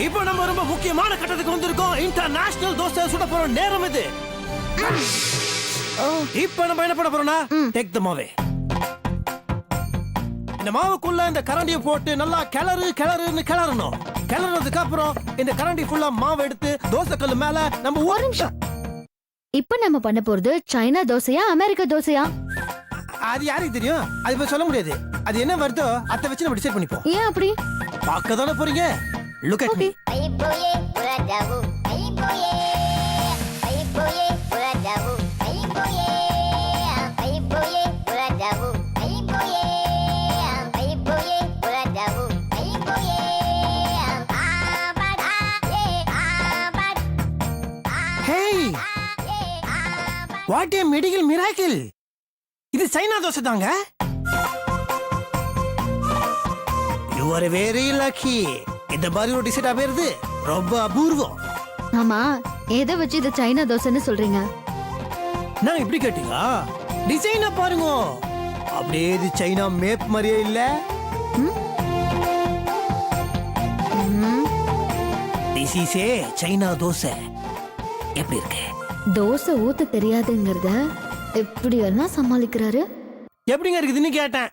இப்போ நம்ம ரொம்ப முக்கியமான கட்டத்துக்கு வந்திருக்கோம். இன்டர்நேஷனல் தோசை சுட போற நேரம் இது. இப்போ நம்ம என்ன பண்ண போறோம்னா டேக் தி மாவே. இந்த மாவுக்குள்ள இந்த கரண்டியை போட்டு நல்லா கிளறுன்னு கிளறணும். கிளறதுக்கு அப்புறம் இந்த கரண்டி ஃபுல்லா மாவு எடுத்து தோசை கல்லு மேல நம்ம ஒரு நிமிஷம். இப்ப நம்ம பண்ண போறது சைனா தோசையா அமெரிக்கா தோசையா? அது யாருக்கு தெரியும்? அது இப்ப சொல்ல முடியாது. அது என்ன வருதோ அதை வச்சு நம்ம டிசைட் பண்ணிப்போம். ஏன் அப்படி? பார்க்க தானே போறீங்க. Look at me. What A medical miracle. இது சைனா தோசை தாங்க. You are very lucky. இந்த மாதிரி ஒரு டிசைட் ஆகிறது ரொம்ப அபூர்வம். ஆமா, எதை வச்சு இது சைனா தோசைன்னு சொல்றீங்க? நான் இப்படி கேட்டீங்க. டிசைனை பாருங்க, அப்படியே இது சைனா மேப் மாதிரியே இல்ல. This is a China dosa. எப்படி இருக்கு? தோசை ஊத்த தெரியாதுங்கிறத எப்படி எல்லாம் சமாளிக்கிறாரு. எப்படிங்க இருக்குதுன்னு கேட்டேன்.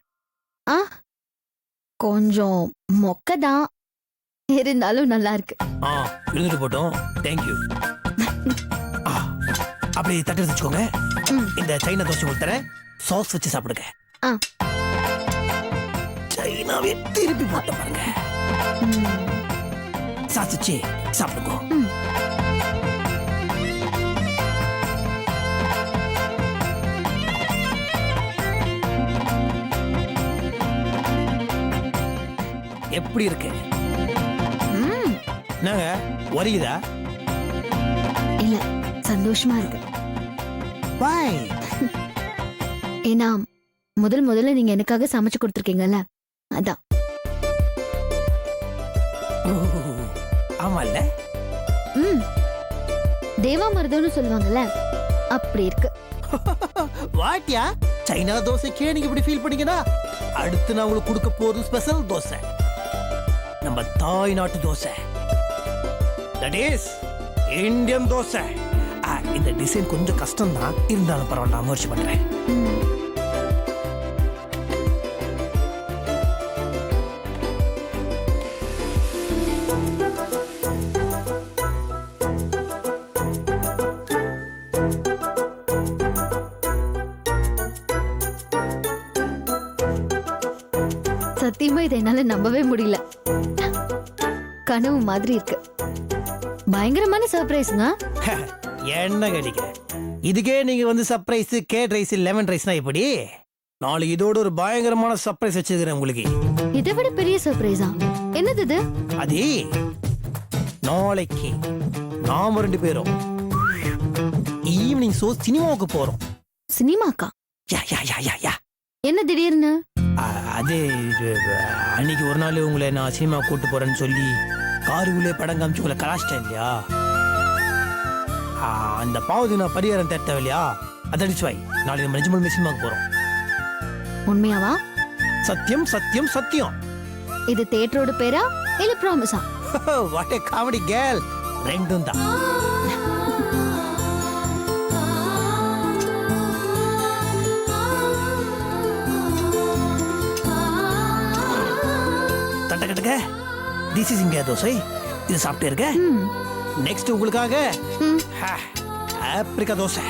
கொஞ்சம் மொக்கதான், இருந்தாலும் நல்லா இருக்கு. இருந்துட்டு போட்டோம். தேங்க்யூ. அப்படி தட்டு வச்சுக்கோங்க. இந்த சைனா தோசை கொடுத்துறேன். சாஸ் வச்சு சாப்பிடுங்க. சைனாவே திருப்பி போட்ட பாருங்க. சாஸ் வச்சு சாப்பிடுங்க. எப்படி இருக்கு? நாங்க வரியுதா? இல்ல, சந்தோஷமா இருக்கு. Why? ஏன்னா முதல்ல நீங்க எனக்காக சமைச்சு கொடுத்துருக்கீங்கல்ல, அதான். ஆமால்ல. தேவாமிர்தம்னு சொல்லுவாங்கல்ல, அப்படி இருக்கு. வாட்டியா சைனா தோசைக்கே நீங்க இப்படி ஃபீல் பண்ணீங்கன்னா, அடுத்து நான் உங்களுக்கு கொடுக்க போறது ஸ்பெஷல் தோசை. நம்ம தாய் நாட்டு dosa. That is Indian dosa. இந்த டிசைன் கொஞ்சம் கஷ்டம் தான், இருந்தாலும் பரவாயில்ல, முயற்சி பண்றேன். சத்தியமா இதை என்னால நம்பவே முடியல. கனவு மாதிரி இருக்கு. பயங்கரமான சர்ப்ரைஸ்ங்க. என்ன கிடைக்க இதுக்கே நீங்க வந்து சர்ப்ரைஸ் கேட் ரைஸ் லெமன் ரைஸ்னா எப்படி? நாளைக்கு இதோட ஒரு பயங்கரமான சர்ப்ரைஸ் வச்சிருக்கிறேன் உங்களுக்கு. இதை விட பெரிய சர்ப்ரைஸா? என்னது இது? அது நாளைக்கு நாம 2 பேரும் ஈவினிங் ஷோ சினிமாவுக்கு போறோம். சினிமாக்கா? யா யா யா யா யா. என்ன திடீர்னு? அது அன்னைக்கு ஒரு நாள் உங்களை நான் சினிமா கூட்டு போறேன்னு சொல்லி காருக்குள்ளே படம் காமிச்சு உங்களை கலாச்சிட்டேன் இல்லையா? அந்த பாவதி நான் பரிகாரம் தேட்டேன் இல்லையா? அதடிச்சுவாய். நாளைக்கு நம்ம நிஜமாலுமே சினிமாவுக்கு போறோம். உண்மையாவா? சத்தியம் சத்தியம் சத்தியம். இது தியேட்டரோட பேரா இல்ல ப்ராமிஸா? What a comedy girl. ரெண்டும் தான். தட்டக்கட்டுக்க. This is India dosa. இது சாப்பிட்டே இருக்க. நெக்ஸ்ட் உங்களுக்காக ஆப்பிரிக்கா தோசை.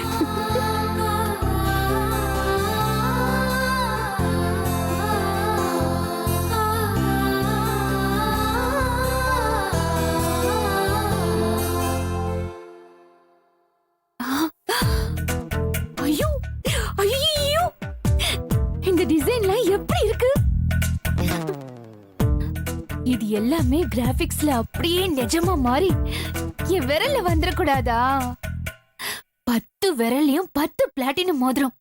ஐயோ ஐயோ, இந்த டிசைன்லாம் எப்படி இருக்கு? இது எல்லாமே கிராபிக்ஸ்ல அப்படியே நிஜமா மாறி என் விரல்ல வந்துடக்கூடாதா? 10 விரல்லையும் 10 பிளாட்டினம் மோதிரம்,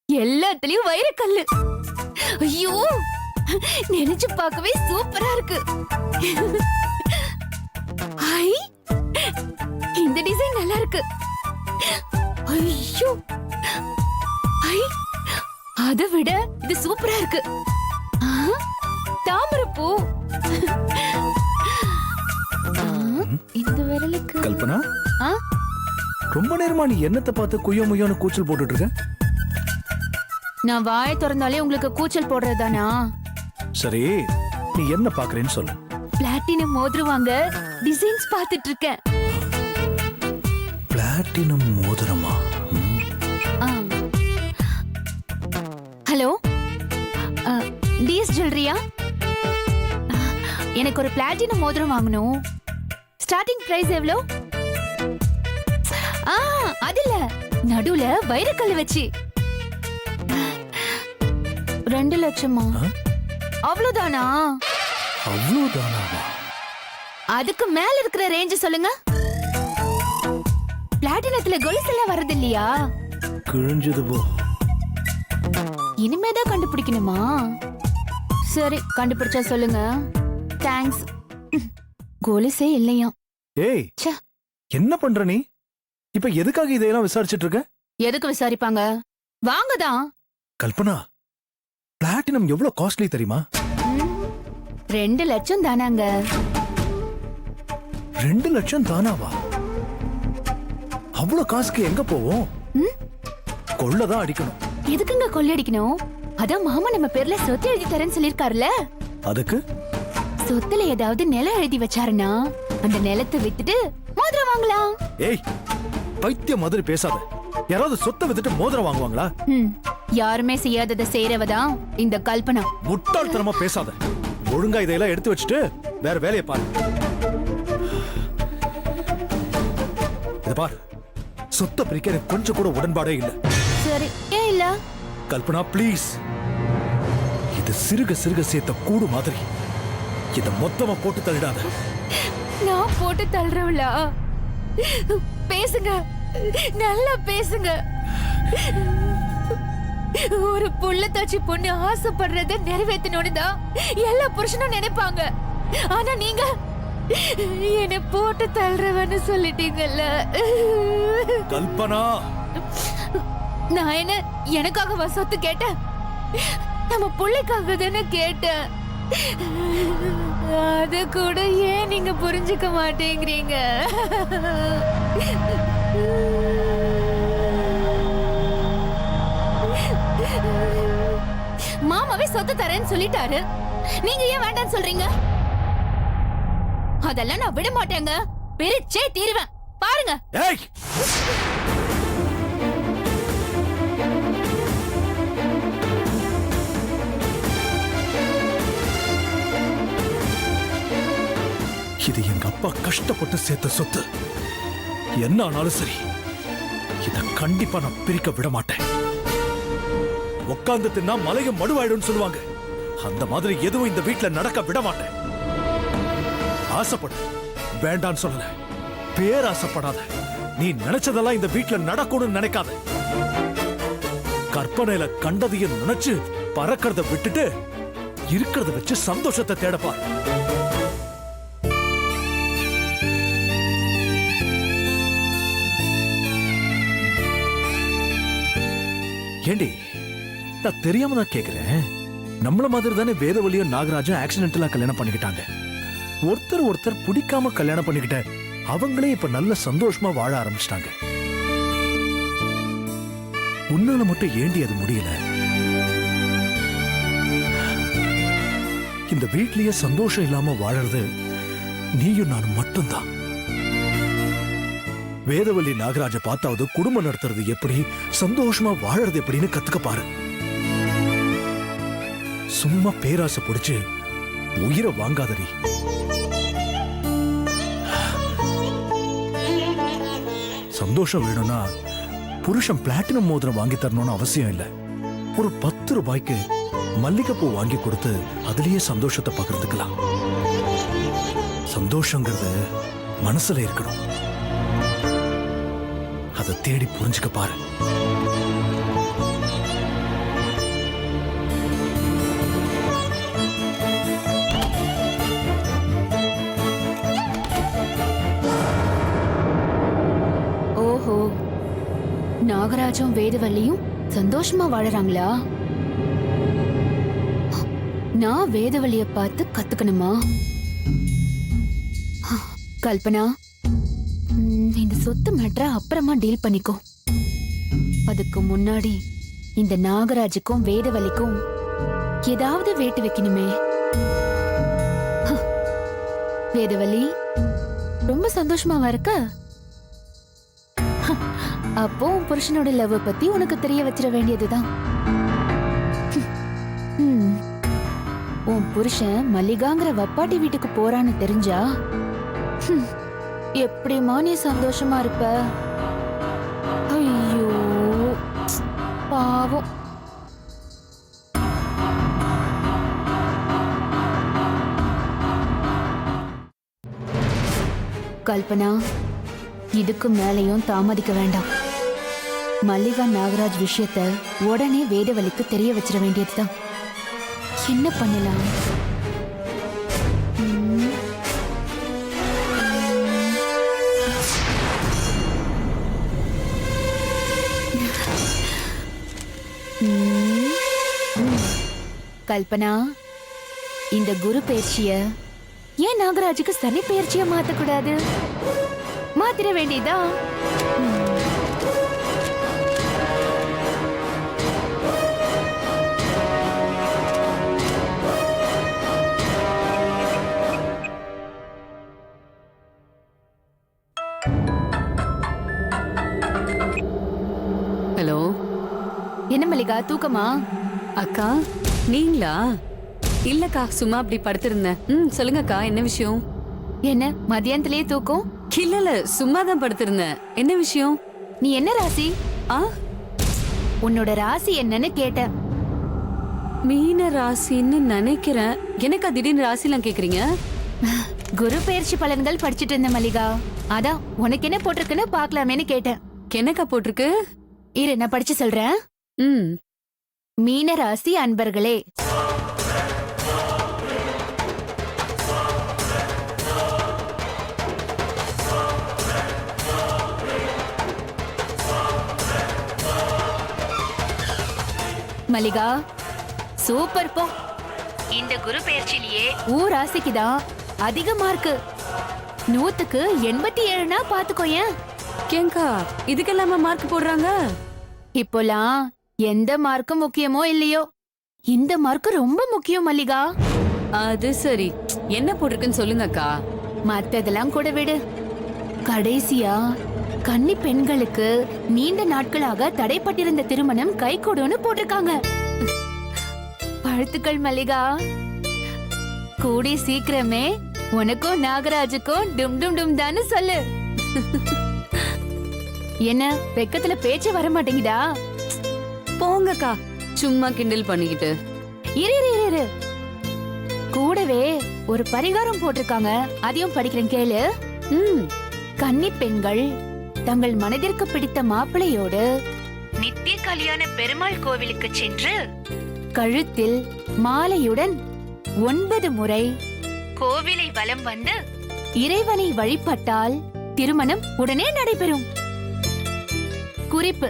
எல்லாத்துலயும் வைரக்கல்லு. ஐயோ, நினைச்சு பார்க்கவே சூப்பரா இருக்கு. ஐ, இந்த டிசைன் நல்லா இருக்கு. ஐயோ, ஐ, அதை விட இது சூப்பரா இருக்கு. தாமரைப்பூ. இந்த விரலுக்கு கல்பனா ஆ? ரொம்ப நேரமா நீ என்னத்தை பார்த்து குய்யோ முய்யோன்னு கூச்சல் போட்டுட்டு இருக்க? நான் வாயை திறந்தாலே உங்களுக்கு கூச்சல் போடுறதானா? சரி, நீ என்ன பாக்குறேன்னு சொல்லு. பிளாட்டினம் மோதிரம் வாங்க டிசைன்ஸ் பார்த்துட்டு இருக்கேன். பிளாட்டினம் மோதிரமா? ஹலோ, டிஎஸ் ஜுவல்லரியா? எனக்கு ஒரு பிளாட்டினம் மோதிரம் வாங்கணும். ஸ்டார்டிங் பிரைஸ் எவ்வளோ? அதுல நடுவுல வைரக்கல் வச்சு 2 லட்சமா? அவ்வளவுதானா? அவ்வளவுதானாவா? அதுக்கு மேல இருக்கிற ரேஞ்ச் சொல்லுங்க. பிளாட்டினத்துல கொலுசு எல்லாம் வரது இல்லையா? கிழிஞ்சது போ. இனிமேதான் கண்டுபிடிக்கணுமா? சரி, கண்டுபிடிச்சா சொல்லுங்க. தேங்க்ஸ். கொலுசே இல்லையா? ஏய், ச்சே. என்ன பண்ற நீ? இப்ப எதுக்காக இதையெல்லாம் விசாரிச்சிட்டு இருக்க? எதுக்கு விசாரிப்பாங்க? வாங்கதான். கல்பனா, பிளாட்டினம் எவ்வளவு காஸ்ட்லி தெரியுமா? 2 லட்சம் தானாங்க. 2 லட்சம் தானாவா? அவ்வளவு காசுக்கு எங்க போவோம்? கொள்ளதான் அடிக்கணும். எதுக்குங்க கொள்ளையடிக்கணும்? அதான் மாமா நம்ம பேர்ல சொத்து எழுதி தரேன்னு சொல்லிருக்காருல. அதுக்கு சொத்துல ஏதாவது நிலம் எழுதி வச்சாருன்னா அந்த நிலத்தை வித்துட்டு மோதிரம் வாங்கலாம். ஏய், பைத்தியம் மாதிரி பேசாத. யாராவது சொத்தை வித்துட்டு மோதிரம் வாங்குவாங்களா? யாருமே செய்யாததை செய்யறவதான் இந்த கல்பனா. முட்டாள்தனமா பேசாத. ஒழுங்கா இதையெல்லாம் எடுத்து வச்சுட்டு வேற வேலையை பாரு. இத பாரு, சொத்தை பிரிக்க எனக்கு கொஞ்சம் கூட உடன்பாடே இல்ல. சரி, ஏன் இல்ல? கல்பனா ப்ளீஸ், இது சிறுக சிறுக சேர்த்த கூடு மாதிரி. இத மொத்தமா போட்டு தள்ளிடாத. நான் போட்டு தள்ளுறவளா? பேசுங்க, நல்லா பேசுங்க. ஒரு புள்ள தாச்சி பொண்ணு ஆசைப்படுறத நிறைவேற்றணும்னு தான் எல்லா புருஷனும் நினைப்பாங்க. ஆனா நீங்க என்ன போட்டு தள்ளுறவன்னு சொல்லிட்டீங்கல்ல. கல்பனா, நான் என்ன எனக்காக சொத்து கேட்டேன்? நம்ம பிள்ளைக்காக தானே கேட்டேன். அத கூட ஏன் நீங்க புரிஞ்சுக்க மாட்டேங்கிறீங்க? மாமாவே சொத்து தரேன்னு சொல்லிட்டாரு, நீங்க ஏன் வேண்டாம்னு சொல்றீங்க? அதெல்லாம் நான் விட மாட்டேங்க, பிரிச்சே தீருவேன். பாருங்க. ஏய், இது எங்க அப்பா கஷ்டப்பட்டு சேர்த்த சொத்து. என்ன ஆனாலும் சரி, இத கண்டிப்பா நான் பிரிக்க விட மாட்டேன். உட்கார்ந்து தின்னா மலையும் மடுவாயிடும் சொல்லுவாங்க. அந்த மாதிரி எதுவும் இந்த வீட்டுல நடக்க விட மாட்டேன். ஆசைப்படு, வேண்டான்னு சொல்லல. பேராசைப்படாத. நீ நினைச்சதெல்லாம் இந்த வீட்டுல நடக்கும்னு நினைக்காத. கற்பனையில கண்டதையும் நினைச்சு பறக்கிறத விட்டுட்டு இருக்கிறத வச்சு சந்தோஷத்தை தேடப்பா. ஏண்டி, நான் தெரியாம தான் கேக்குறேன். நம்மள மாதிரி தானே வேதவழியும் நாகராஜும் ஆக்சிடென்டலா கல்யாணம் பண்ணிக்கிட்டாங்க. ஒருத்தர் பிடிக்காம கல்யாணம் பண்ணிக்கிட்ட அவங்களே இப்ப நல்ல சந்தோஷமா வாழ ஆரம்பிச்சிட்டாங்க. உன்னால மட்டும் ஏண்டி அது முடியல? இந்த வீட்லயே சந்தோஷம் இல்லாம வாழறது நீயும் நானும் மட்டும்தான். வேதவல்லி நாகராஜ பார்த்தாவது குடும்பம் நடத்துறது எப்படி, சந்தோஷமா வாழறது எப்படின்னு கத்துக்க பாரு. சும்மா பேராசை பிடிச்சு உயிரை வாங்காதடி. சந்தோஷம் வேணும்னா புருஷன் பிளாட்டினம் மோதிரம் வாங்கி தரணும்னு அவசியம் இல்ல. ஒரு 10 ரூபாய்க்கு மல்லிகைப்பூ வாங்கி கொடுத்து அதுலயே சந்தோஷத்தை பகிர்ந்துக்கலாம். சந்தோஷங்கிறது மனசுல இருக்கணும். அதை தேடி புரிஞ்சுக்க பாரு. ஓஹோ, நாகராஜும் வேதவல்லியும் சந்தோஷமா வாழறாங்களா? நான் வேதவல்லிய பார்த்து கத்துக்கணுமா? கல்பனா, இந்த சொத்து மேட்டரை அப்புறமா டீல் பண்ணிக்கோ. அதுக்கு முன்னாடி இந்த நாகராஜுக்கும் வேதவலிக்கும் ஏதாவது வேட்டு வைக்கணுமே. வேதவலி ரொம்ப சந்தோஷமாவா இருக்க? அப்போ உன் புருஷனோட லவ் பத்தி உனக்கு தெரிய வச்சிட வேண்டியதுதான். உன் புருஷன் மல்லிகாங்கிற வப்பாட்டி வீட்டுக்கு போறான்னு தெரிஞ்சா எப்படிமா நீ சந்தோஷமா இருப்ப? ஐயோ பாவம். கல்பனா, இதுக்கு மேலையும் தாமதிக்க வேண்டாம். மல்லிகா நாகராஜ் விஷயத்த உடனே வேதவலிக்கு தெரிய வச்சிட வேண்டியதுதான். என்ன பண்ணலாம்? கல்பனா, இந்த குரு பயிற்சிய ஏன் நாகராஜுக்கு சனி பயிற்சிய மாத்தக்கூடாது? மாத்திர வேண்டியதா? ஹலோ, என்ன மல்லிகா, தூக்கமா? அக்கா நீங்களா? இல்லக்கா, சும்மா அப்படி படுத்திருந்தேன். சொல்லுங்கக்கா, என்ன விஷயம்? என்ன மதியானத்திலேயே தூக்கம்? இல்ல, சும்மா தான் படுத்திருந்தேன். என்ன விஷயம்? நீ என்ன ராசி? ஆ, உன்னோட ராசி என்னன்னு கேட்டேன். மீன ராசின்னு நினைக்கிறேன். எனக்கா திடீர்னு ராசிலாம் கேக்குறீங்க? குரு பயிற்சி பலன்கள் படிச்சிட்டு இருந்த மல்லிகா, அதான் உனக்கு என்ன போட்டிருக்குன்னு பாக்கலாமேன்னு கேட்டேன். எனக்கா போட்டிருக்கு? இரு, நான் படிச்சு சொல்றேன். ம், மீன ராசி அன்பர்களே, மல்லிகா சூப்பர் போ. இந்த குரு பயிற்சியிலேயே ராசிக்கு தான் அதிக மார்க்கு. 100க்கு 87னா பாத்துக்கோயேன். ஏங்கா இதுக்கெல்லாமா மார்க் போடுறாங்க? இப்போலாம் எந்த மார்க்கு முக்கியமோ இல்லையோ, இந்த மார்க் ரொம்ப முக்கியம் மல்லிகா. அது சரி, என்ன போட்டிருக்குன்னு சொல்லுங்கக்கா. மத்ததெல்லாம் கூட விடு. கடைசியா கன்னி பெண்களுக்கு நீண்ட நாட்களாக தடைப்பட்டிருந்த திருமணம் கைகூடும்னு போட்டிருக்காங்க. வாழ்த்துக்கள் மல்லிகா. கூடி சீக்கிரமே உனக்கும் நாகராஜுக்கும் டும் டும் டும் தான்னு சொல்லு. என்ன வெக்கத்துல பேச்சு வர மாட்டேங்குதா? போங்கக்கா, சும்மா கிண்டல் பண்ணிக்கிட்டு. இரு இரு இரு இரு. கூடவே ஒரு பரிகாரம் போட்டிருக்காங்க, அதையும் படிக்கிறேன் கேளு. கன்னி பெண்கள் தங்கள் மனதிற்கு பிடித்த மாப்பிளையோடு நித்திய கல்யாண பெருமாள் கோவிலுக்கு சென்று கழுத்தில் மாலையுடன் 9 முறை கோவிலை வலம் வந்து இறைவனை வழிபட்டால் திருமணம் உடனே நடைபெறும். குறிப்பு: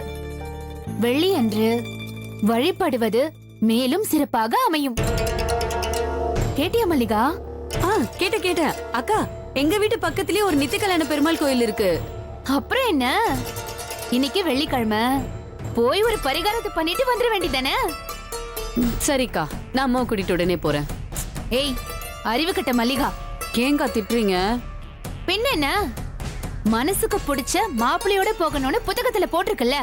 வெள்ளியன்று வழிபடுவது மேலும் சிறப்பாக அமையும். கேட்டியா மல்லிகா? கேட்ட அக்கா, எங்க வீட்டு பக்கத்திலேயே ஒரு நித்திய கல்யாண பெருமாள் கோயில் இருக்கு. அப்புறம் என்ன, இன்னைக்கு வெள்ளிக்கிழமை போய் ஒரு பரிகாரத்தை பண்ணிட்டு வந்துட வேண்டியதானே? சரிக்கா, நான் அம்மா கூட்டிட்டு உடனே போறேன். ஏய், அறிவு கட்ட மல்லிகா. ஏங்கா திட்டுறீங்க? பின்ன என்ன, மனசுக்கு பிடிச்ச மாப்பிள்ளையோட போகணும்னு புத்தகத்துல போட்டிருக்குல்ல.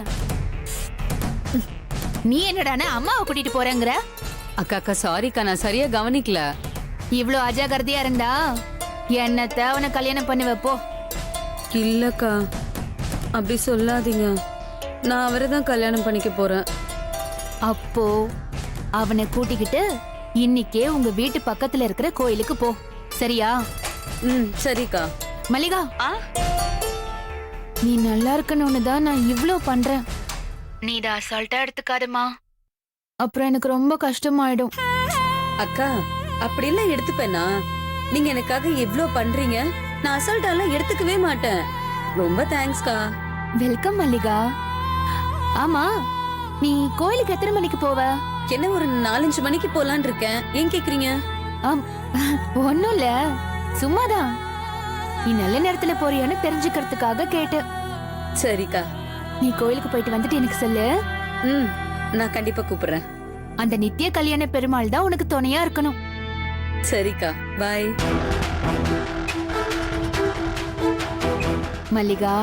நீ என்னடான அம்மாவை கூட்டிட்டு போறேங்கிற? அக்கா சாரிக்கா, நான் சரியா கவனிக்கல. இவ்ளோ அஜாகிரதையா இருந்தா என்னத்த அவனை கல்யாணம் பண்ணி வைப்போ. இல்லக்கா, அப்படி சொல்லாதீங்க. நான் அவரை தான் கல்யாணம் பண்ணிக்க போறேன். அப்போ அவனை கூட்டிக்கிட்டு இன்னைக்கே உங்க வீட்டு பக்கத்துல இருக்கிற கோயிலுக்கு போ, சரியா? சரிக்கா. மல்லிகா, நீ நல்லா இருக்கணும்னு தான் நான் இவ்ளோ பண்றேன். நீ இத அசால்ட்டா எடுத்துக்காதமா, அப்புறம் எனக்கு ரொம்ப கஷ்டமாயிடும். அக்கா, அப்படிலாம் எடுத்துப்பேனா? நீங்க எனக்காக எவ்ளோ பண்றீங்க, நான் அசால்ட்டாலாம் எடுத்துக்கவே மாட்டேன். ரொம்ப தேங்க்ஸ்க்கா. வெல்கம் மல்லிகா. ஆமா, நீ கோயிலுக்கு எத்தனை மணிக்கு போவ? என்ன, ஒரு 4-5 மணிக்கு போலான்னு இருக்கேன். ஏன் கேக்குறீங்க? ஒன்னும் இல்ல, சும்மாதான். நீ நல்ல நேரத்துல போறியான்னு தெரிஞ்சுக்கிறதுக்காக கேட்டேன். சரிக்கா. நீ கோயிலுக்கு போயிட்டு வந்துட்டு எனக்கு சொல்லு. ம், நான் கண்டிப்பா கூப்பிடுறேன். அந்த நித்திய கல்யாண பெருமாள் தான் உனக்கு துணையா இருக்கணும். சரிக்கா, பாய். மல்லிகா,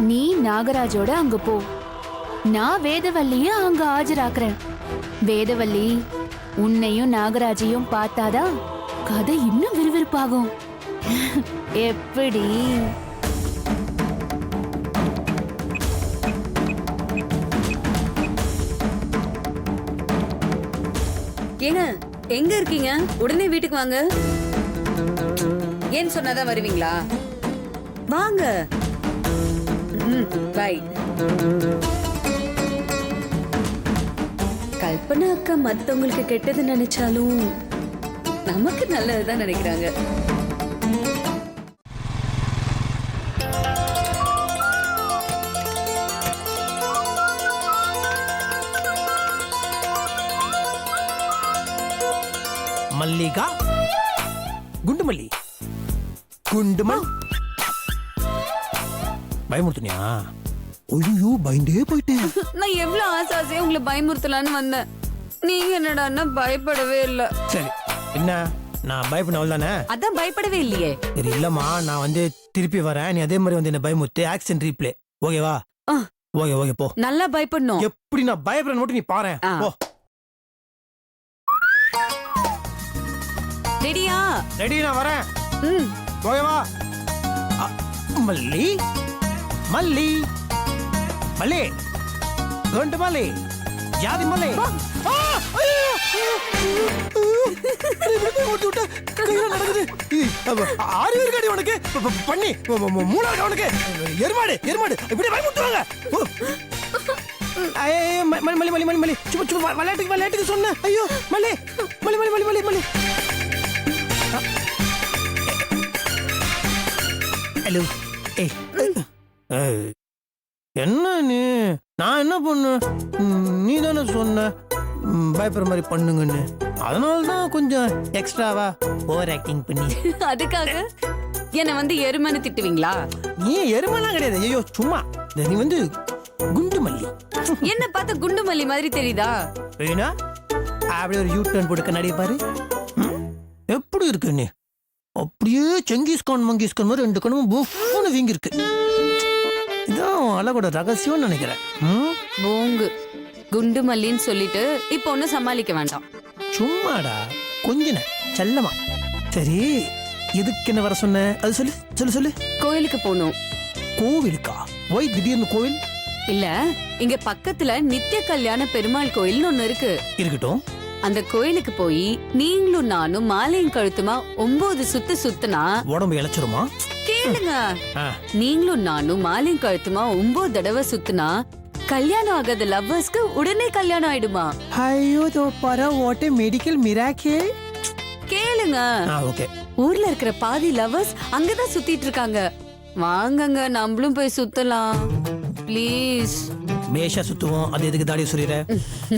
நீ நாகராஜோட அங்க போ. நான் வேதவல்லிய அங்க ஆஜராக்குறேன். வேதவல்லி உன்னையும் நாகராஜையும் பார்த்தாதான் கதை இன்னும் விறுவிறுப்பாகும். எப்படி? ஏங்க, எங்க இருக்கீங்க? உடனே வீட்டுக்கு வாங்க. ஏன்னு சொன்னாதான் வருவீங்களா? வாங்க. பாய். கல்பனா அக்கா மத்தவங்களுக்கு கெட்டது நினைச்சாலும் நமக்கு நல்லதுதான் நினைக்கிறாங்க. மல்லிகா, குண்டுமல்லி, குண்டுமல். பயமுறுத்துனியா? ஐயோ, பயந்தே போயிட்டேன். நான் எவ்வளவு ஆசாசையா உங்களை பயமுறுத்தலான்னு வந்தேன். நீங்க என்னடான்னா பயப்படவே இல்ல. சரி, என்ன நான் பயப்பட தானே? அதான் பயப்படவே இல்லையே. சரி, இல்லம்மா, நான் வந்து திருப்பி வரேன். நீ அதே மாதிரி வந்து என்ன பயமுறுத்து. Action replay. ஓகேவா? ஓகே ஓகே, போ. நல்லா பயப்படணும். எப்படி நான் பயப்படுறேன்னு மட்டும் நீ பாரு. போ. ரெடியா? ரெடி, நான் வரேன். ம். ஓகேவா? மல்லி, மல்லி, மல்லி, குண்டு மல்லி, ஜாதி மல்லி. அறிவியல் உனக்கு பண்ணி மூணு உனக்கு எருமாடு எருமாடு இப்படி பயமுட்டுவாங்க. மல்லி மல்லி மல்லி மல்லி சும்மா சும்மா விளையாட்டுக்கு விளையாட்டுக்கு சொன்ன. ஐயோ, மல்லி மல்லி மல்லி மல்லி மல்லி மல்லி. ஹலோ. என்ன நீ? நான் என்ன பண்ண? நீ தானே சொன்ன பயப்படுற மாதிரி பண்ணுங்கன்னு. அதனாலதான் கொஞ்சம் எக்ஸ்ட்ராவா ஓவர் ஆக்டிங் பண்ணி. அதுக்காக என்ன வந்து எருமைன்னு திட்டுவீங்களா? நீ எருமைலாம் கிடையாது. ஐயோ, சும்மா நீ வந்து குண்டு மல்லி. என்ன பார்த்த குண்டு மல்லி மாதிரி தெரியுதா? வேணா அப்படியே ஒரு யூ டர்ன் போட்டு கண்ணாடியை பாரு. எப்படி இருக்கு நீ? அப்படியே செங்கிஸ்கான் மங்கிஸ்கான் மாதிரி ரெண்டு கணமும் பூன்னு வீங்கி இருக்கு. இதான் அழகோட ரகசியம்னு நினைக்கிறேன். போங்கு குண்டு மல்லின்னு சொல்லிட்டு இப்ப ஒன்னும் சமாளிக்க வேண்டாம். சும்மாடா, கொஞ்ச செல்லமா. சரி, எதுக்கு என்ன வர சொன்ன? அது சொல்லு சொல்லு சொல்லு. கோயிலுக்கு போகணும். கோவிலுக்கா? போய் திடீர்னு கோவில்? இல்ல, இங்க பக்கத்துல நித்திய கல்யாண பெருமாள் கோயில்னு ஒண்ணு இருக்கு. இருக்கட்டும். அந்த கோயிலுக்கு போய் நீங்களும் நானும் மாலையும் கழுத்துமா 9 சுத்து சுத்துனா உடம்பு இழைச்சிருமா? கேளுங்க. நீங்களும் நானும் மாலையும் கழுத்துமா 9 தடவை சுத்துனா கல்யாணம் ஆகாத லவ்வர்ஸ்க்கு உடனே கல்யாணம் ஆயிடுமா? ஐயோ, தோ பாரு, வாட் எ மெடிக்கல் மிராக்கிள். கேளுங்க. ஓகே. ஊர்ல இருக்கிற பாதி லவ்வர்ஸ் அங்கதான் சுத்திட்டு இருக்காங்க. வாங்கங்க, நம்மளும் போய் சுத்தலாம் ப்ளீஸ். மேஷா சுத்துவோம். அது எதுக்கு தாடி சொல்லிற?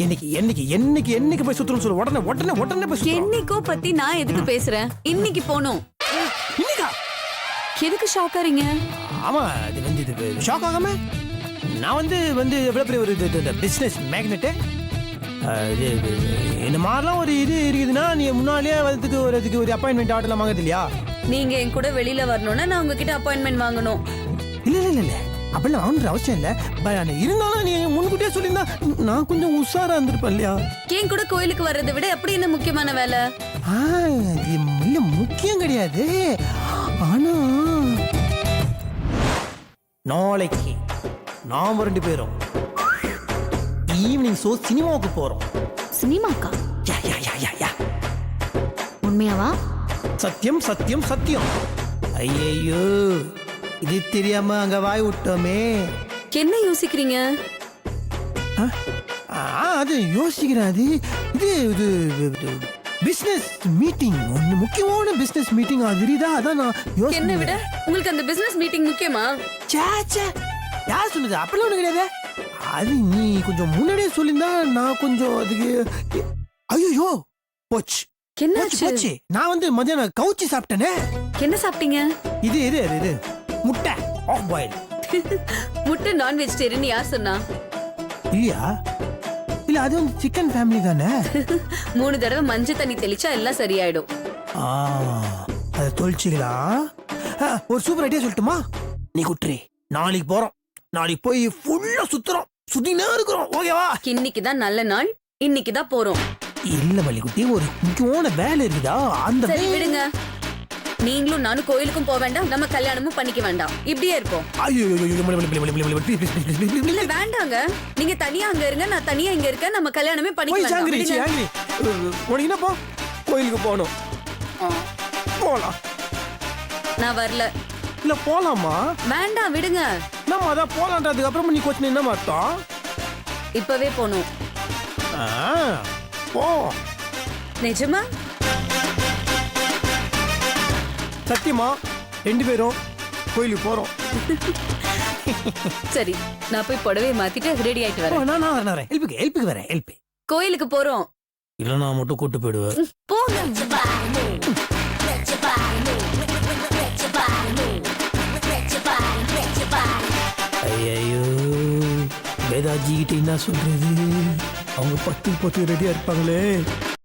என்னைக்கு என்னைக்கு என்னைக்கு என்னைக்கு போய் சுத்தணும் சொல்லு. உடனே உடனே உடனே போய் சுத்தணும். என்னைக்கோ பத்தி நான் எதுக்கு பேசுறேன்? இன்னைக்கு போணும். இன்னைக்கா? எதுக்கு ஷாக் ஆறீங்க? ஆமா, அது வந்து இது ஷாக் ஆகாம நான் வந்து எவ்வளவு பெரிய ஒரு பிசினஸ் மேக்னெட். இந்த மாதிரிலாம் ஒரு இது இருக்குதுன்னா நீ முன்னாலே அதுக்கு ஒரு அப்பாயின்மெண்ட் ஆர்டர்லாம் வாங்குறது இல்லையா? நீங்க என் கூட வெளியில வரணும்னா நான் உங்ககிட்ட அப்பாயின்மெண்ட் வாங்கணும். இல்ல இல்ல இல்ல, அப்படிலாம் வாங்குற அவசியம் இல்ல. இருந்தாலும் நீ முன்கூட்டியே சொல்லியிருந்தா நான் கொஞ்சம் உஷாரா இருந்திருப்பேன் இல்லையா? என் கூட கோயிலுக்கு வர்றதை விட அப்படி என்ன முக்கியமான வேலை? இது இல்ல, முக்கியம் கிடையாது. ஆனா நாளைக்கு நாம 2 பேரும் ஈவினிங் ஷோ சினிமாவுக்கு போறோம். சினிமாக்கா? யா யா யா யா யா. உண்மையாவா? சத்தியம் சத்தியம் சத்தியம். ஐயோ, இது தெரியாம அங்க வாய் விட்டோமே. என்ன யோசிக்கிறீங்க? அது யோசிக்கிறேன். அது இது பிசினஸ் மீட்டிங், ஒன்னு முக்கியமான பிசினஸ் மீட்டிங். அது தெரியுதா? அதான் நான் யோசிக்கிறேன். என்ன விட உங்களுக்கு அந்த பிசினஸ் மீட்டிங் முக்கியமா? சாச்சா, யார் சொன்னது? அப்பெல்லாம் ஒண்ணு கிடையாது. அது நீ கொஞ்சம் முன்னாடியே சொல்லியிருந்தா நான் கொஞ்சம் அதுக்கு. ஐயோ போச்சு. போச்சு என்னாச்சு போச்சு. நான் வந்து மதியானம் கவுச்சி சாப்பிட்டேனே. என்ன சாப்பிட்டீங்க இது முட்டை ஆஃப் பாயில். முட்டை நான் வெஜிடேரியன் யார் சொன்னா இல்லையா? இல்ல அது வந்து சிக்கன் ஃபேமிலி தானே. 3 தடவை மஞ்சள் தண்ணி தெளிச்சா எல்லாம் சரியாயிடும். அதை தொழிச்சிங்களா? ஒரு சூப்பர் ஐடியா சொல்லட்டுமா? நீ குட்ரி, நாளைக்கு போறோம். நாளைக்கு போய் ஃபுல்லா சுத்துறோம், சுத்தினே இருக்கிறோம். ஓகேவா? இன்னைக்கு தான் நல்ல நாள், இன்னைக்கு தான் போறோம். இல்ல மல்லிகுட்டி, ஒரு முக்கியமான வேலை இருக்குதா? அந்த சரி விடுங்க, நீங்களும் நானும் கோயிலுக்கும் போக வேண்டாம், நம்ம கல்யாணமும் பண்ணிக்க வேண்டாம், இப்படியே இருப்போம். ஐயோ இல்ல வேண்டாங்க, நீங்க தனியா அங்க இருங்க, நான் தனியா இங்க இருக்கேன், நம்ம கல்யாணமே பண்ணிக்க வேண்டாம். விடுங்க. உனக்கு என்னப்பா? கோயிலுக்கு போகணும். போலாம். நான் வரல. இல்ல போலாமா? வேண்டாம் விடுங்க. நம்ம அதான் போலான்றதுக்கு அப்புறம் நீ கொச்சின என்ன அர்த்தம்? இப்பவே போணும். போ. நிஜமா? சத்தியமா 2 பேரும் கோயிலுக்கு போறோம். சரி, நான் போய் புடவையை மாத்திட்டு ரெடி ஆயிட்டு வரேன். நான் வரேன். ஹெல்ப்புக்கு வரேன். ஹெல்ப். கோயிலுக்கு போறோம். இல்ல நான் மட்டும் கூட்டு போயிடுவேன். போங்க. ஐயோ, வேதாஜி கிட்ட என்ன சொல்றது? அவங்க 10 ரெடியா இருப்பாங்களே.